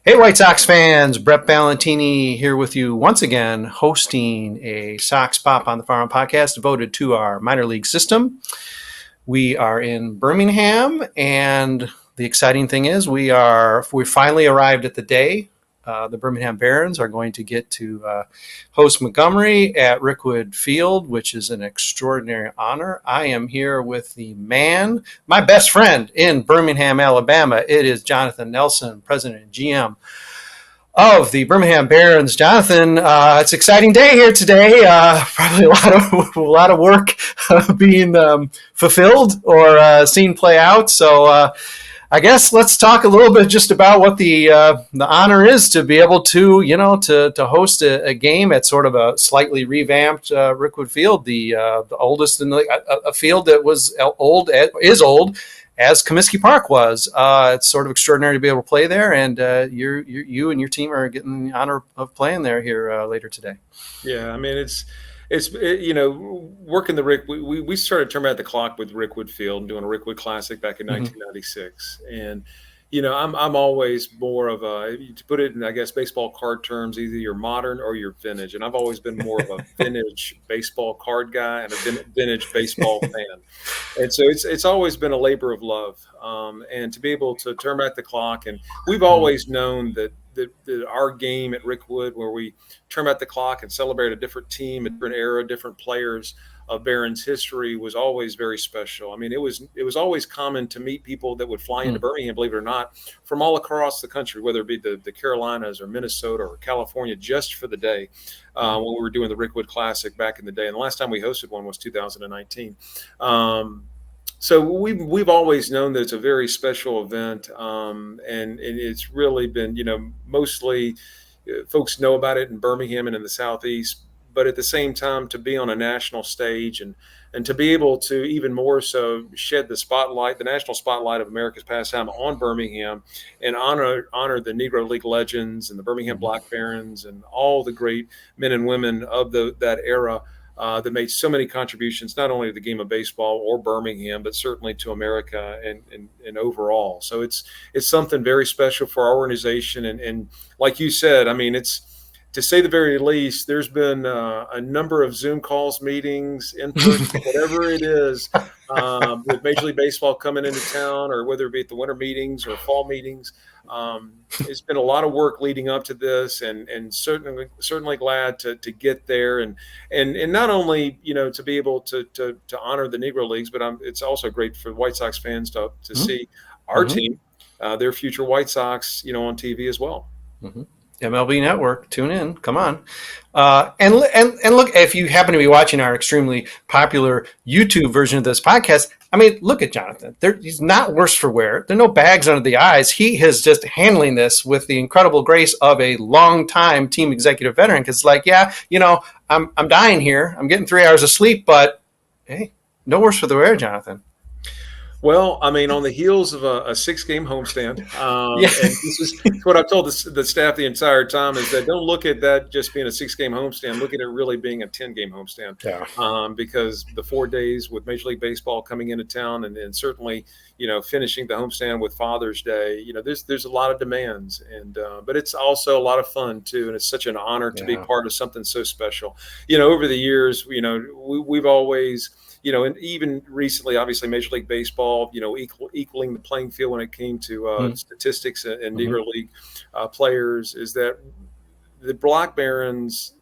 Hey, White Sox fans, Brett Ballantini here with you once again, hosting a Sox Pop on the Farm podcast devoted to our minor league system. We are in Birmingham, and the exciting thing is we finally arrived at the day. The Birmingham Barons are going to get to host Montgomery at Rickwood Field, which is an extraordinary honor. I am here with the man, my best friend in Birmingham, Alabama. It is Jonathan Nelson, president and GM of the Birmingham Barons. Jonathan, it's an exciting day here today. Probably a lot of work being fulfilled or seen play out. So I guess let's talk a little bit just about what the honor is to be able to, to host a game at sort of a slightly revamped Rickwood Field, the oldest in a field that is old as Comiskey Park was. It's sort of extraordinary to be able to play there, and you and your team are getting the honor of playing there here later today. Yeah, I mean it's working the we started turning back the clock with Rickwood Field and doing a Rickwood Classic back in 1996, and I'm always more of to put it in, I guess, baseball card terms, either you're modern or you're vintage, and I've always been more of a vintage baseball card guy and a vintage baseball fan, and so it's always been a labor of love, and to be able to turn back the clock, and we've always known that our game at Rickwood, where we turn back the clock and celebrate a different team, a different era, different players of Barons history, was always very special. I mean, it was always common to meet people that would fly into Birmingham, believe it or not, from all across the country, whether it be the Carolinas or Minnesota or California, just for the day when we were doing the Rickwood Classic back in the day. And the last time we hosted one was 2019. So we've always known that it's a very special event, and it's really been, mostly folks know about it in Birmingham and in the Southeast, but at the same time, to be on a national stage and to be able to even more so shed the national spotlight of America's pastime on Birmingham, and honor the Negro League legends and the Birmingham Black Barons and all the great men and women of that era. That made so many contributions, not only to the game of baseball or Birmingham, but certainly to America and overall. So it's something very special for our organization. And like you said, I mean, it's, to say the very least, there's been a number of Zoom calls, meetings, in person, whatever it is, with Major League Baseball coming into town, or whether it be at the winter meetings or fall meetings. It's been a lot of work leading up to this, and certainly glad to get there, and not only to be able to honor the Negro Leagues, but it's also great for White Sox fans to see our team, their future White Sox, on TV as well. MLB Network, tune in, come on. And look, if you happen to be watching our extremely popular YouTube version of this podcast, I mean, look at Jonathan. He's not worse for wear. There are no bags under the eyes. He is just handling this with the incredible grace of a long-time team executive veteran. Because, I'm dying here. I'm getting 3 hours of sleep, but hey, no worse for the wear, Jonathan. Well, I mean, on the heels of a 6-game homestand, and this is what I've told the staff the entire time, is that don't look at that just being a 6-game homestand. Look at it really being a 10-game homestand, because the 4 days with Major League Baseball coming into town, and certainly, finishing the homestand with Father's Day, there's a lot of demands, and but it's also a lot of fun too, and it's such an honor to be part of something so special. Over the years, we've always, and even recently, obviously, Major League Baseball, equaling the playing field when it came to statistics and Negro League players, is that the Black Barons,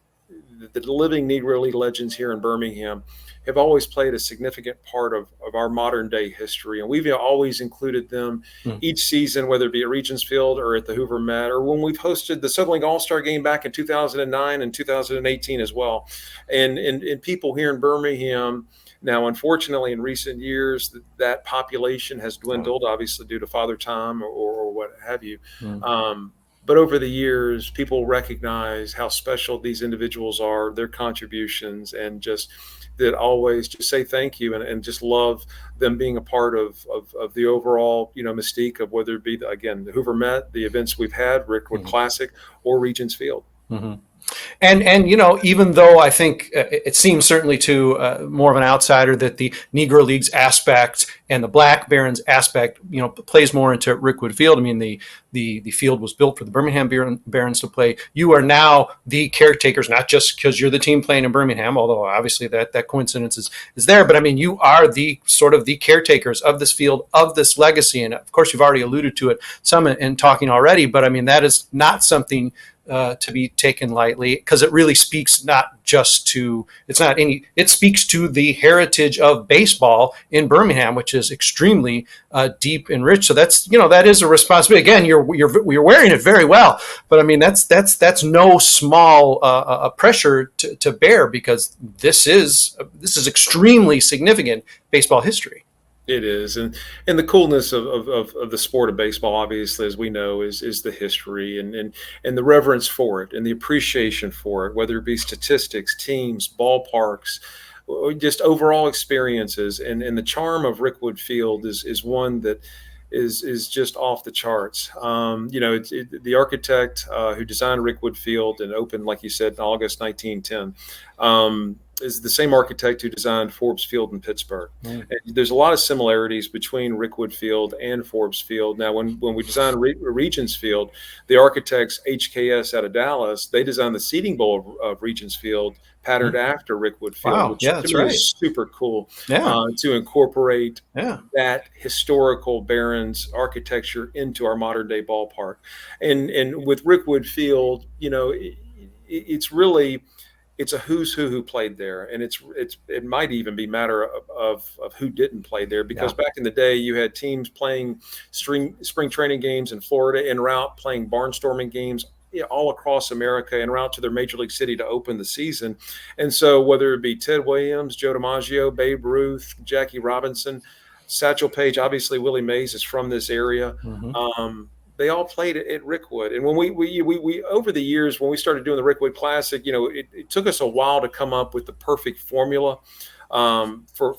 the living Negro League legends here in Birmingham, have always played a significant part of our modern day history. And we've always included them each season, whether it be at Regents Field or at the Hoover Met, or when we've hosted the Southern League All-Star Game back in 2009 and 2018 as well. And people here in Birmingham. Now, unfortunately, in recent years, that population has dwindled, obviously due to Father Time or what have you. But over the years, people recognize how special these individuals are, their contributions, and just that always just say thank you and just love them being a part of the overall, mystique of whether it be, again, the Hoover Met, the events we've had, Rickwood Classic, or Regents Field. And even though I think it seems certainly to more of an outsider that the Negro Leagues aspect and the Black Barons aspect, plays more into Rickwood Field. I mean, the the field was built for the Birmingham Barons to play. You are now the caretakers, not just because you're the team playing in Birmingham, although obviously that coincidence is there. But I mean, you are the sort of the caretakers of this field, of this legacy. And of course, you've already alluded to it some in talking already. But I mean, that is not something to be taken lightly, because it really speaks not just to, it speaks to the heritage of baseball in Birmingham, which is extremely deep and rich. So that's, that is a responsibility. Again, you're wearing it very well, but I mean, that's no small pressure to bear, because this is extremely significant baseball history. It is, and the coolness of the sport of baseball, obviously, as we know, is the history and the reverence for it and the appreciation for it, whether it be statistics, teams, ballparks, or just overall experiences. And the charm of Rickwood Field is one that is just off the charts. The architect who designed Rickwood Field and opened, like you said, in August 1910. Is the same architect who designed Forbes Field in Pittsburgh. And there's a lot of similarities between Rickwood Field and Forbes Field. Now, when we designed Regions Field, the architects HKS out of Dallas, they designed the seating bowl of Regions Field patterned after Rickwood Field, wow. which that's right. is super cool to incorporate that historical Barons architecture into our modern day ballpark. And with Rickwood Field, it's really, it's a who's who played there, and it might even be a matter of who didn't play there, because back in the day you had teams playing spring training games in Florida en route, playing barnstorming games all across America en route to their major league city to open the season. And so whether it be Ted Williams, Joe DiMaggio, Babe Ruth, Jackie Robinson, Satchel Paige, obviously Willie Mays is from this area. They all played at Rickwood. And when we over the years, when we started doing the Rickwood Classic, it took us a while to come up with the perfect formula for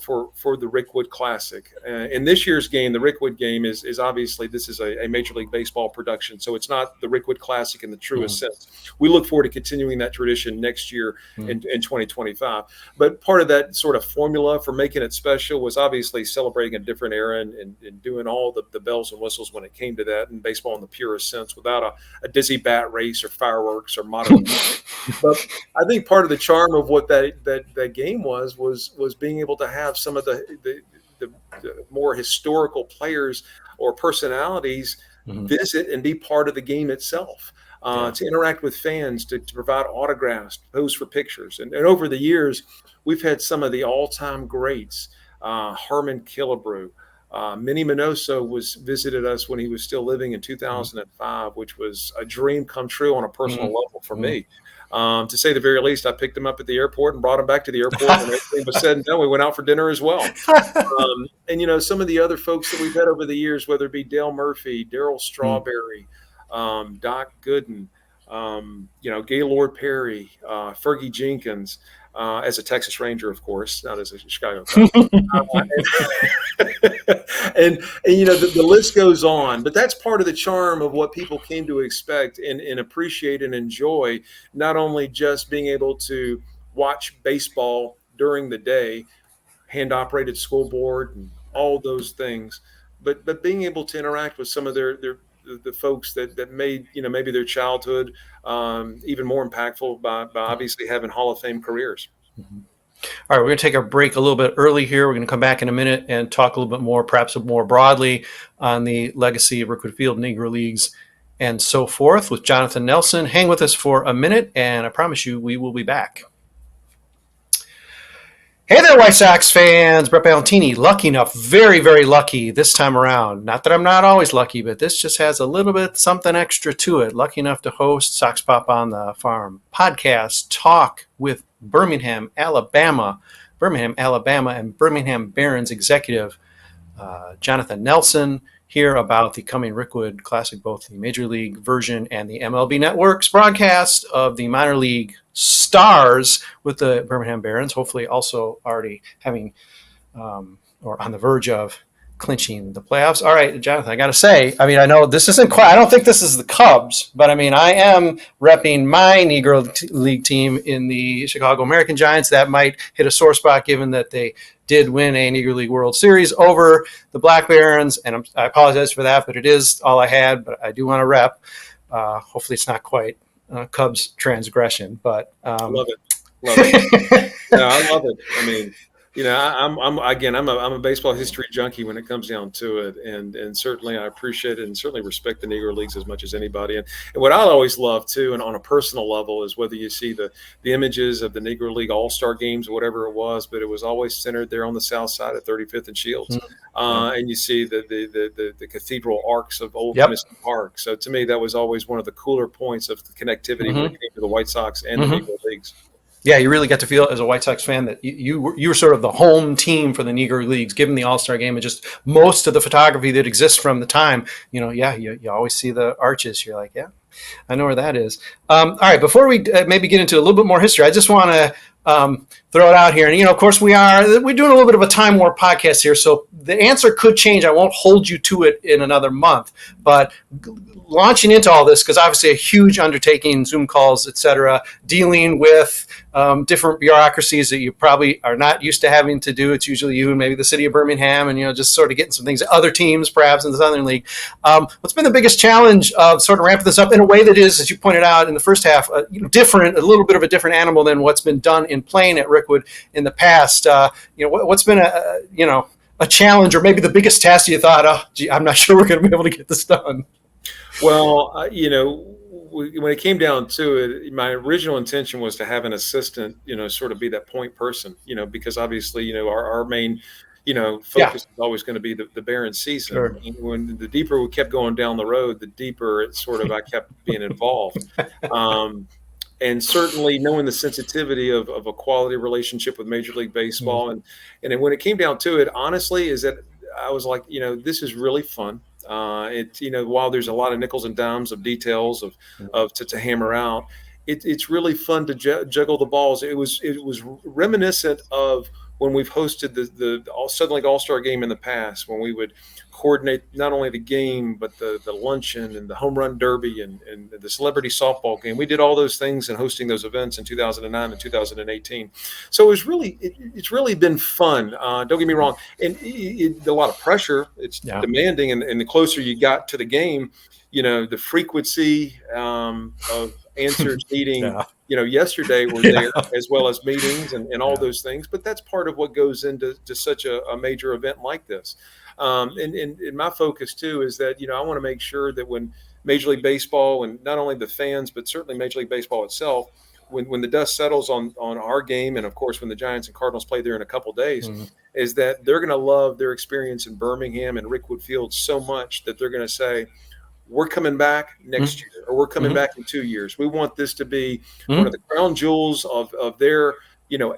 the Rickwood Classic. In this year's game, the Rickwood game is obviously, this is a Major League Baseball production, so it's not the Rickwood Classic in the truest sense. We look forward to continuing that tradition next year in 2025. But part of that sort of formula for making it special was obviously celebrating a different era and doing all the bells and whistles when it came to that, and baseball in the purest sense, without a dizzy bat race or fireworks or modern music. But I think part of the charm of what that game was being able to have some of the more historical players or personalities visit and be part of the game itself, to interact with fans, to provide autographs, pose for pictures. And over the years, we've had some of the all-time greats. Harmon Killebrew, Minnie Minoso visited us when he was still living in 2005, which was a dream come true on a personal level for me. To say the very least, I picked him up at the airport and brought him back to the airport. And everything was said and done, we went out for dinner as well. And some of the other folks that we've had over the years, whether it be Dale Murphy, Darryl Strawberry, Doc Gooden, Gaylord Perry, Fergie Jenkins, as a Texas Ranger, of course, not as a Chicago Cub. And the list goes on, but that's part of the charm of what people came to expect and appreciate and enjoy, not only just being able to watch baseball during the day, hand-operated scoreboard and all those things, but being able to interact with some of the folks that made maybe their childhood even more impactful by obviously having Hall of Fame careers. All right, we're going to take our break a little bit early here. We're going to come back in a minute and talk a little bit more, perhaps more broadly, on the legacy of Rickwood Field, Negro Leagues, and so forth with Jonathan Nelson. Hang with us for a minute, and I promise you we will be back. Hey there, White Sox fans. Brett Ballantini, lucky enough, very, very lucky this time around. Not that I'm not always lucky, but this just has a little bit something extra to it. Lucky enough to host Sox Pop on the Farm podcast, talk with Birmingham, Alabama, and Birmingham Barons executive Jonathan Nelson here about the coming Rickwood Classic, both the Major League version and the MLB Network's broadcast of the minor league stars with the Birmingham Barons, hopefully also already having or on the verge of clinching the playoffs. All right, Jonathan, I got to say, I mean, I know this isn't quite, I don't think this is the Cubs, but I mean, I am repping my Negro League team in the Chicago American Giants. That might hit a sore spot given that they did win a Negro League World Series over the Black Barons, and I apologize for that, but it is all I had, but I do want to rep. Hopefully it's not quite Cubs transgression, but love it. No, I love it. I mean, I'm a baseball history junkie when it comes down to it, and certainly I appreciate it and certainly respect the Negro Leagues as much as anybody. And what I always love too, and on a personal level, is whether you see the images of the Negro League All-Star games or whatever it was, but it was always centered there on the south side of 35th and Shields, and you see the cathedral arcs of old Comiskey Park. So to me, that was always one of the cooler points of the connectivity when it came to the White Sox and the Negro Leagues. Yeah, you really got to feel as a White Sox fan that you were sort of the home team for the Negro Leagues, given the All-Star game and just most of the photography that exists from the time. You always see the arches. You're like, yeah, I know where that is. All right, before we maybe get into a little bit more history, I just want to throw it out here. And, of course, we're doing a little bit of a Time Warp podcast here, so the answer could change. I won't hold you to it in another month. But launching into all this, because obviously a huge undertaking, Zoom calls, et cetera, dealing with different bureaucracies that you probably are not used to having to do. It's usually you and maybe the city of Birmingham and, just sort of getting some things, other teams perhaps in the Southern League. What's been the biggest challenge of sort of ramping this up in a way that is, as you pointed out in the first half, different, a little bit of a different animal than what's been done in playing at Rickwood in the past? What's been a challenge, or maybe the biggest task you thought, oh, gee, I'm not sure we're going to be able to get this done? Well, when it came down to it, my original intention was to have an assistant, sort of be that point person, because obviously, our main, focus is always going to be the Barons season. Sure. And when the deeper we kept going down the road, the deeper I kept being involved. And certainly knowing the sensitivity of a quality relationship with Major League Baseball. And then when it came down to it, honestly, is that I was like, this is really fun. While there's a lot of nickels and dimes of details to hammer out, it's really fun to juggle the balls. It was reminiscent of when we've hosted the Southern League All-Star game in the past, when we would coordinate not only the game, but the luncheon and the home run derby and the celebrity softball game. We did all those things and hosting those events in 2009 and 2018. So it's really been fun. Don't get me wrong. And a lot of pressure. It's demanding. And the closer you got to the game, the frequency of answers needing, yesterday were there, as well as meetings and all those things. But that's part of what goes into such a major event like this. And my focus too is that, I want to make sure that when Major League Baseball, and not only the fans, but certainly Major League Baseball itself, when the dust settles on our game, and of course when the Giants and Cardinals play there in a couple of days, is that they're going to love their experience in Birmingham and Rickwood Field so much that they're going to say, we're coming back next year, or we're coming back in 2 years. We want this to be one of the crown jewels of their,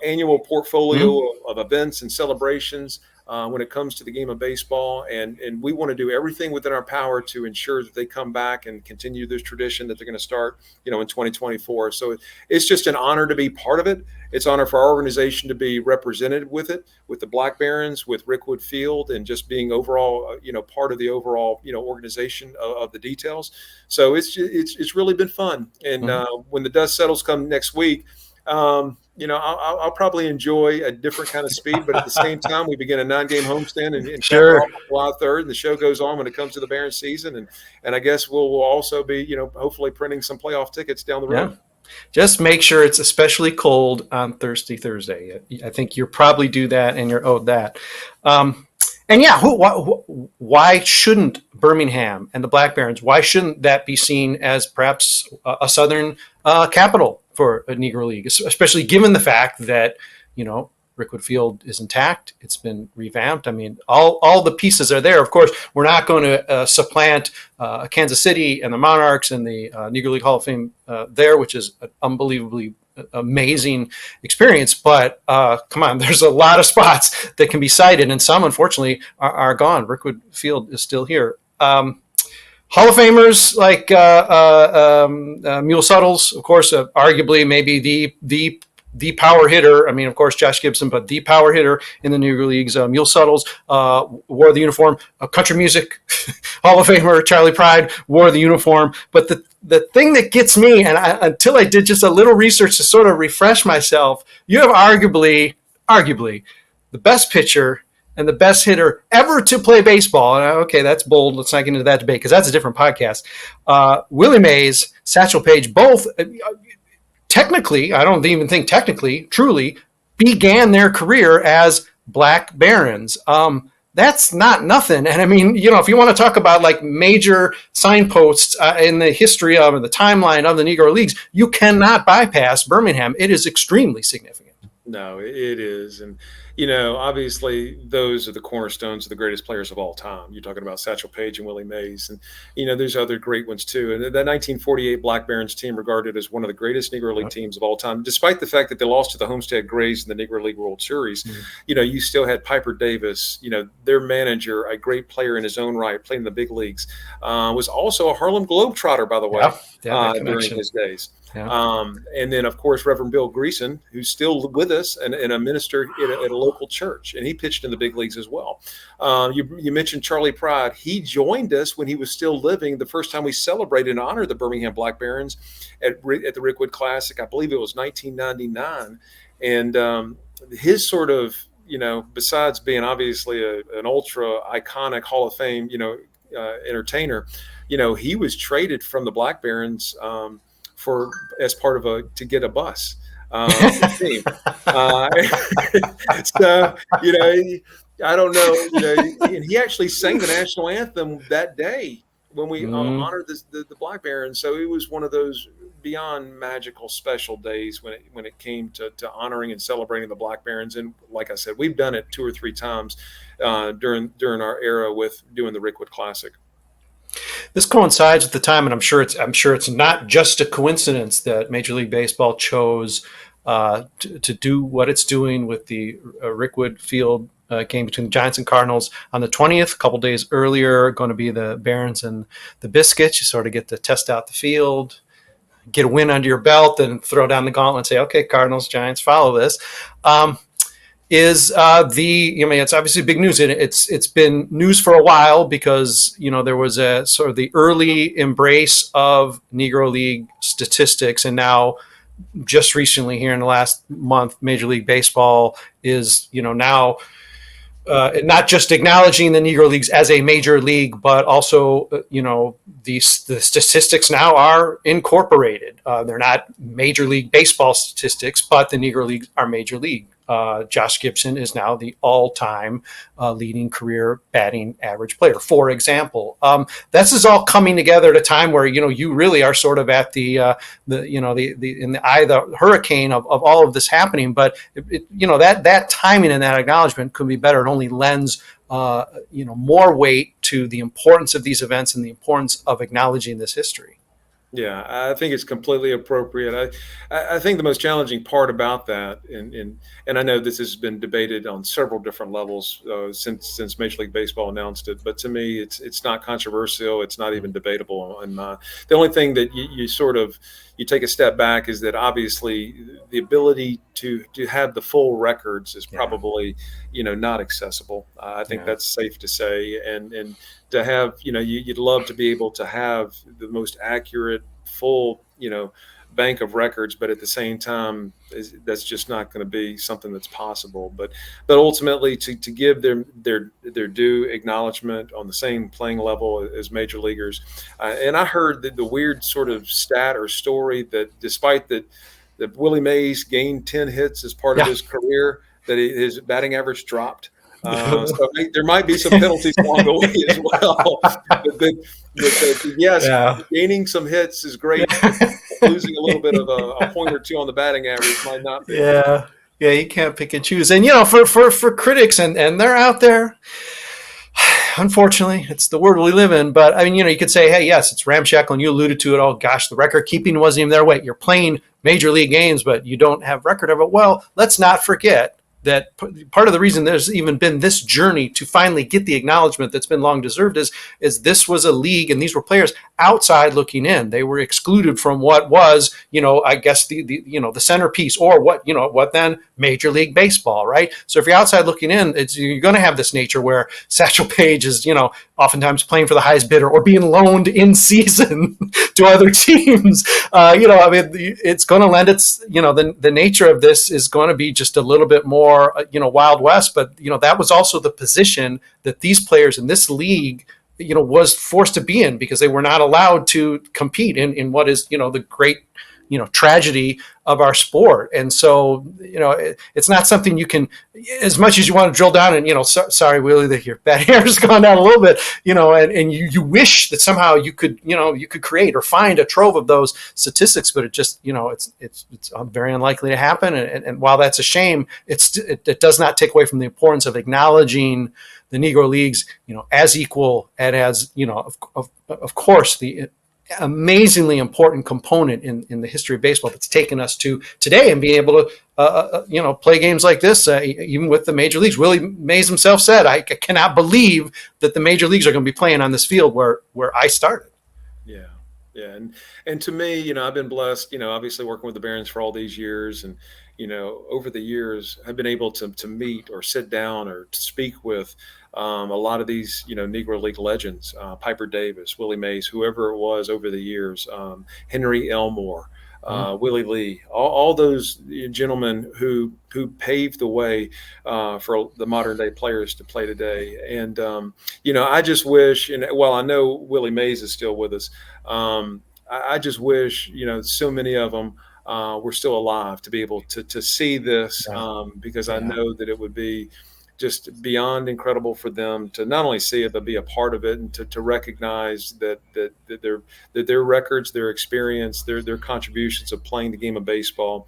annual portfolio of events and celebrations when it comes to the game of baseball. And we want to do everything within our power to ensure that they come back and continue this tradition that they're going to start, in 2024. So it's just an honor to be part of it. It's an honor for our organization to be represented with it, with the Black Barons, with Rickwood Field, and just being overall, part of the overall, organization of the details. So it's really been fun. And when the dust settles come next week, I'll probably enjoy a different kind of speed, but at the same time, we begin a 9-game homestand and sure. July 3rd, and the show goes on when it comes to the Barons season. And I guess we'll also be, hopefully printing some playoff tickets down the road. Yeah. Just make sure it's especially cold on Thursday. I think you'll probably do that, and you're owed that. Why shouldn't Birmingham and the Black Barons, why shouldn't that be seen as perhaps a Southern capital for a Negro League, especially given the fact that, Rickwood Field is intact. It's been revamped. I mean, all the pieces are there. Of course, we're not going to supplant Kansas City and the Monarchs and the Negro League Hall of Fame there, which is an unbelievably amazing experience. But come on, there's a lot of spots that can be cited, and some, unfortunately, are gone. Rickwood Field is still here. Hall of Famers like Mule Suttles, of course, arguably maybe the the power hitter. I mean, of course, Josh Gibson, but the power hitter in the Negro Leagues. Mule Suttles wore the uniform. Country music Hall of Famer Charlie Pride wore the uniform. But the thing that gets me, and until I did just a little research to sort of refresh myself, you have arguably the best pitcher and the best hitter ever to play baseball. Okay, that's bold. Let's not get into that debate because that's a different podcast. Willie Mays, Satchel Paige, both technically, I don't even think technically, truly, began their career as Black Barons. That's not nothing. And I mean, if you want to talk about like major signposts in the history of or the timeline of the Negro Leagues, you cannot bypass Birmingham. It is extremely significant. No, it is. And, obviously those are the cornerstones of the greatest players of all time. You're talking about Satchel Paige and Willie Mays. And, there's other great ones too. And that 1948 Black Barons team regarded as one of the greatest Negro League teams of all time, despite the fact that they lost to the Homestead Grays in the Negro League World Series. Mm-hmm. You still had Piper Davis, their manager, a great player in his own right, playing in the big leagues, was also a Harlem Globetrotter, by the way, during his days. Yeah. And then, of course, Reverend Bill Greason, who's still with us and a minister at a local church, and he pitched in the big leagues as well. You mentioned Charlie Pride. He joined us when he was still living the first time we celebrated and honored the Birmingham Black Barons at the Rickwood Classic. I believe it was 1999. And his sort of, besides being obviously an ultra iconic Hall of Fame, entertainer, he was traded from the Black Barons as part of to get a bus team. So, I don't know, and he actually sang the national anthem that day when we honored the Black Barons. So it was one of those beyond magical special days when it came to honoring and celebrating the Black Barons. And like I said, we've done it 2 or 3 times during our era with doing the Rickwood Classic. This coincides with the time, and I'm sure it's not just a coincidence that Major League Baseball chose to do what it's doing with the Rickwood Field game between the Giants and Cardinals on the 20th. A couple days earlier, going to be the Barons and the Biscuits. You sort of get to test out the field, get a win under your belt, and throw down the gauntlet and say, okay, Cardinals, Giants, follow this. It's obviously big news. It's been news for a while because, there was a sort of the early embrace of Negro League statistics. And now just recently here in the last month, Major League Baseball is, now not just acknowledging the Negro Leagues as a major league, but also, the statistics now are incorporated. They're not Major League Baseball statistics, but the Negro Leagues are major league. Josh Gibson is now the all-time leading career batting average player, for example. This is all coming together at a time where you really are sort of at the in the eye of the hurricane of all of this happening. But that timing and that acknowledgement could be better. It only lends more weight to the importance of these events and the importance of acknowledging this history. Yeah, I think it's completely appropriate. I think the most challenging part about that, and I know this has been debated on several different levels since Major League Baseball announced it, but to me, it's not controversial. It's not even debatable. And the only thing that you take a step back is that obviously the ability to have the full records is probably not accessible. I think that's safe to say, and to have you'd love to be able to have the most accurate full bank of records, but at the same time that's just not going to be something that's possible. But ultimately to give their due acknowledgement on the same playing level as major leaguers. And I heard the weird sort of stat or story that despite that Willie Mays gained 10 hits as part of his career, that his batting average dropped. So there might be some penalties along the way as well. But gaining some hits is great. Losing a little bit of a point or two on the batting average might not be. Yeah, you can't pick and choose. And for critics, and they're out there. Unfortunately, it's the world we live in. But I mean, you could say, hey, yes, it's ramshackle, and you alluded to it. Oh gosh, the record keeping wasn't even there. Wait, you're playing major league games, but you don't have record of it. Well, let's not forget that part of the reason there's even been this journey to finally get the acknowledgement that's been long deserved is this was a league and these were players outside looking in. They were excluded from what was, I guess the centerpiece, or what then Major League Baseball, right? So if you're outside looking in, you're going to have this nature where Satchel Paige is, oftentimes playing for the highest bidder or being loaned in season to other teams. It's going to lend the nature of this is going to be just a little bit more, Wild West. But, that was also the position that these players in this league, was forced to be in, because they were not allowed to compete in what is, the great, tragedy of our sport. And so, it's not something you can, as much as you want to drill down and, sorry, Willie, that your bad hair has gone down a little bit, and you wish that somehow you could create or find a trove of those statistics, but it just, it's very unlikely to happen. And while that's a shame, it does not take away from the importance of acknowledging the Negro Leagues, as equal and as, of course, the amazingly important component in the history of baseball that's taken us to today, and being able to play games like this, even with the major leagues. Willie Mays himself said, I cannot believe that the major leagues are going to be playing on this field where I started. Yeah. And to me, I've been blessed, obviously working with the Barons for all these years, and over the years I've been able to meet or sit down or to speak with a lot of these, Negro League legends, Piper Davis, Willie Mays, whoever it was over the years, Henry Elmore, Willie Lee, all those gentlemen who paved the way for the modern day players to play today. And, I just wish, while I know Willie Mays is still with us, I just wish, so many of them were still alive to be able to see this, because I know that it would be just beyond incredible for them to not only see it, but be a part of it, and to recognize that their records, their experience, their contributions of playing the game of baseball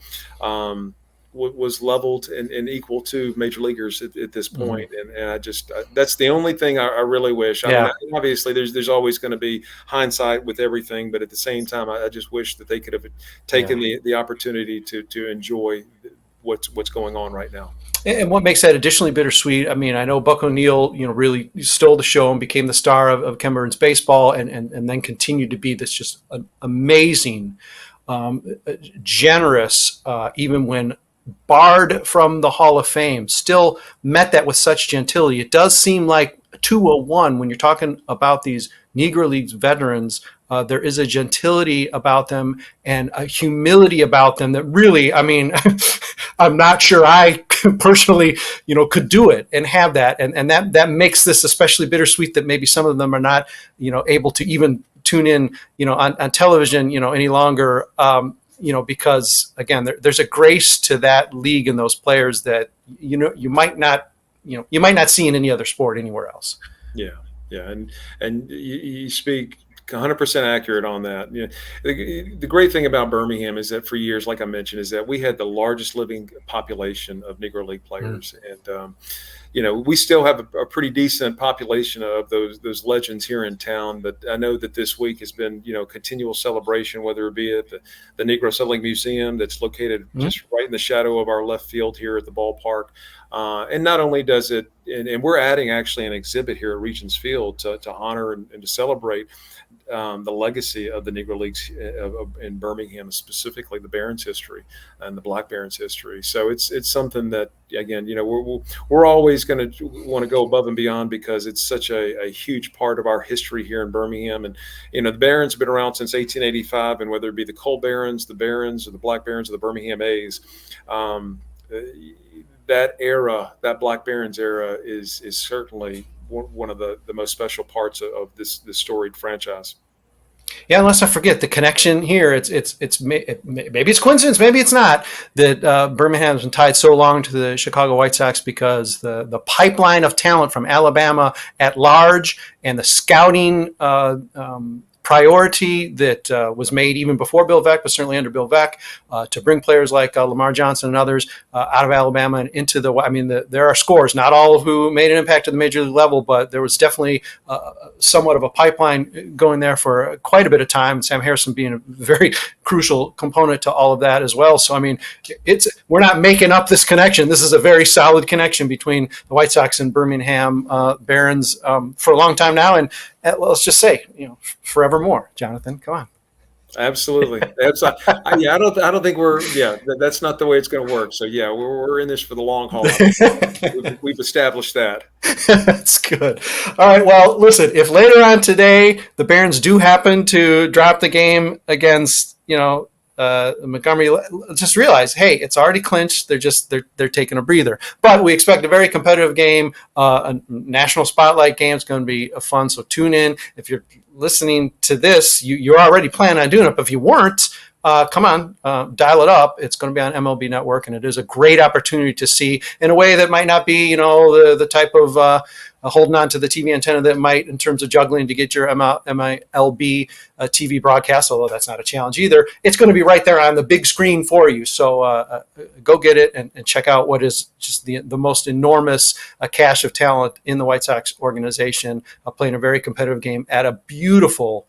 was leveled and equal to major leaguers at this point. And I just, that's the only thing I really wish. I mean, obviously there's always going to be hindsight with everything, but at the same time, I just wish that they could have taken the opportunity to enjoy what's going on right now. And what makes that additionally bittersweet, I mean, I know Buck O'Neil, really stole the show and became the star of Ken Burns baseball, and then continued to be this just an amazing, generous, even when barred from the Hall of Fame, still met that with such gentility. It does seem like 201 when you're talking about these Negro Leagues veterans. There is a gentility about them and a humility about them that really, I mean, I'm not sure I personally, could do it and have that. And that makes this especially bittersweet, that maybe some of them are not, able to even tune in, on television, any longer, because again, there's a grace to that league and those players that, you might not see in any other sport anywhere else. Yeah. And you speak 100% accurate on that. The great thing about Birmingham is that for years, like I mentioned, is that we had the largest living population of Negro League players. And, we still have a pretty decent population of those legends here in town. But I know that this week has been, continual celebration, whether it be at the Negro Settling Museum that's located just right in the shadow of our left field here at the ballpark. And not only does it, and we're adding actually an exhibit here at Regions Field to honor and to celebrate the legacy of the Negro Leagues in Birmingham, specifically the Barons history and the Black Barons history. So it's something that, again, we're always going to want to go above and beyond, because it's such a huge part of our history here in Birmingham. And, the Barons have been around since 1885, and whether it be the Coal Barons, the Barons, or the Black Barons, or the Birmingham A's, that era, that Black Barons era, is certainly one of the most special parts of this storied franchise. Yeah, unless I forget the connection here, it's maybe it's coincidence, maybe it's not, that Birmingham has been tied so long to the Chicago White Sox because the pipeline of talent from Alabama at large and the scouting priority that was made even before Bill Veeck, but certainly under Bill Veeck, to bring players like Lamar Johnson and others out of Alabama and into there are scores, not all of who made an impact at the major league level, but there was definitely somewhat of a pipeline going there for quite a bit of time. Sam Harrison being a very crucial component to all of that as well. So, I mean, we're not making up this connection. This is a very solid connection between the White Sox and Birmingham Barons for a long time now. And let's just say, forevermore. Jonathan, come on. Absolutely. I don't think that's not the way it's going to work. So yeah, we're in this for the long haul. We've established that. That's good. All right. Well, listen, if later on today the Barons do happen to drop the game against, Montgomery, just realize, hey, it's already clinched. They're taking a breather. But we expect a very competitive game, a national spotlight game. It's going to be fun. So tune in. If you're listening to this, you're already planning on doing it. But if you weren't, come on, dial it up. It's going to be on MLB Network, and it is a great opportunity to see in a way that might not be, the type of holding on to the TV antenna that might, in terms of juggling to get your MLB TV broadcast, although that's not a challenge either. It's going to be right there on the big screen for you. So go get it and check out what is just the most enormous cache of talent in the White Sox organization, playing a very competitive game at a beautiful,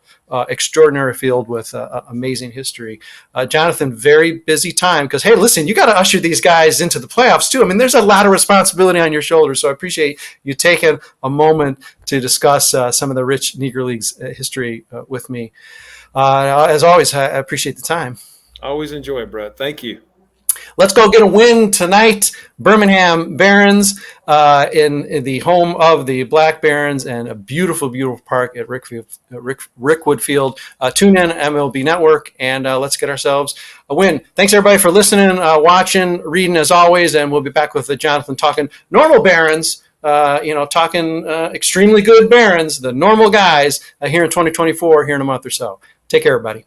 extraordinary field with amazing history. Jonathan, very busy time because, hey, listen, you got to usher these guys into the playoffs too. I mean, there's a lot of responsibility on your shoulders. So I appreciate you taking a moment to discuss some of the rich Negro Leagues history with me. As always, I appreciate the time. Always enjoy it, Brett. Thank you. Let's go get a win tonight. Birmingham Barons in the home of the Black Barons and a beautiful, beautiful park at Rickwood Field. Tune in MLB Network and let's get ourselves a win. Thanks, everybody, for listening, watching, reading as always, and we'll be back with Jonathan talking normal Barons, talking extremely good Barons, the normal guys here in 2024, here in a month or so. Take care, everybody.